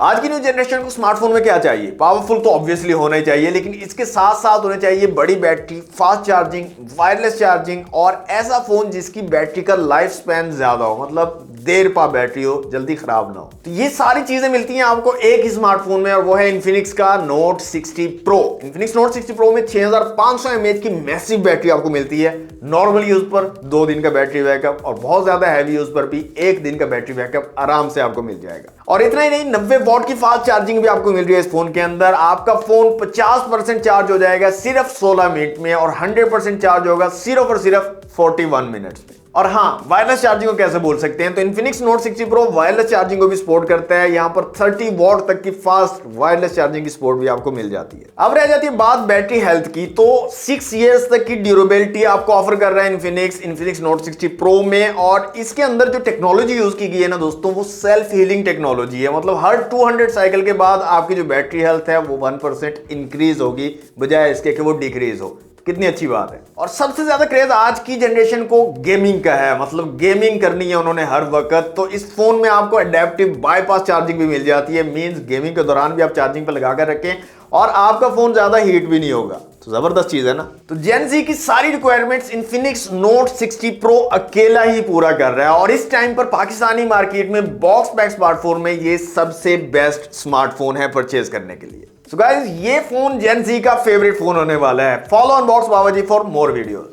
आज की new generation को स्मार्टफोन में क्या चाहिए? पावरफुल तो ऑब्वियसली होना ही चाहिए, लेकिन इसके साथ साथ होने चाहिए बड़ी battery, fast charging, wireless charging और ऐसा फोन जिसकी बैटरी का लाइफ स्पैन ज्यादा हो, मतलब देर पा बैटरी हो, जल्दी खराब ना हो। तो ये सारी चीजें मिलती हैं आपको एक ही स्मार्टफोन में और वो है इन्फिनिक्स का Note 60 Pro। Infinix Note 60 Pro में 6500 mAh की मैसिव बैटरी आपको मिलती है। नॉर्मल यूज पर 2 दिन का बैटरी बैकअप और बहुत ज्यादा हैवी यूज पर भी 1 दिन का बैटरी बैकअप आराम से आपको मिल जाएगा। और इतना ही नहीं, 90 वॉट की फास्ट चार्जिंग भी आपको मिल रही है इस फोन के अंदर। आपका फोन 50% चार्ज हो जाएगा सिर्फ 16 मिनट में और 100% चार्ज होगा सिर्फ और सिर्फ 41 मिनट्स में। और हाँ, वायरलेस चार्जिंग को कैसे बोल सकते हैं, तो Infinix Note 60 Pro wireless charging को भी सपोर्ट करता है। यहां पर 30 वॉट तक की फास्ट वायरलेस चार्जिंग की सपोर्ट भी आपको मिल जाती है। अब रह जाती है बात बैटरी हेल्थ की, तो 6 इयर्स तक की ड्यूरेबिलिटी आपको ऑफर कर रहा है इन्फिनिक्स Note 60 Pro में। और इसके अंदर जो टेक्नोलॉजी यूज की गई है ना दोस्तों, वो सेल्फ हीलिंग टेक्नोलॉजी है। मतलब हर 200 साइकिल के बाद आपकी जो बैटरी हेल्थ है वो 1% इंक्रीज होगी, बजाय इसके कि वो डिक्रीज हो। कितनी अच्छी बात है। और सबसे ज्यादा क्रेज आज की जनरेशन को गेमिंग का है, मतलब गेमिंग करनी है उन्होंने हर वक्त, तो इस फोन में आपको एडेप्टिव बाईपास चार्जिंग भी मिल जाती है। मींस गेमिंग के दौरान भी आप चार्जिंग पर लगाकर रखें और आपका फोन ज्यादा हीट भी नहीं होगा। तो जबरदस्त चीज है ना। तो जेन ज़ी की सारी रिक्वायरमेंट्स इन्फिनिक्स Note 60 Pro अकेला ही पूरा कर रहा है और इस टाइम पर पाकिस्तानी मार्केट में बॉक्स पैक स्मार्टफोन में ये सबसे बेस्ट स्मार्टफोन है परचेज करने के लिए। सो गाइस, ये फोन जेन ज़ी का फेवरेट फोन होने वाला है। Follow on box Baba ji for more videos.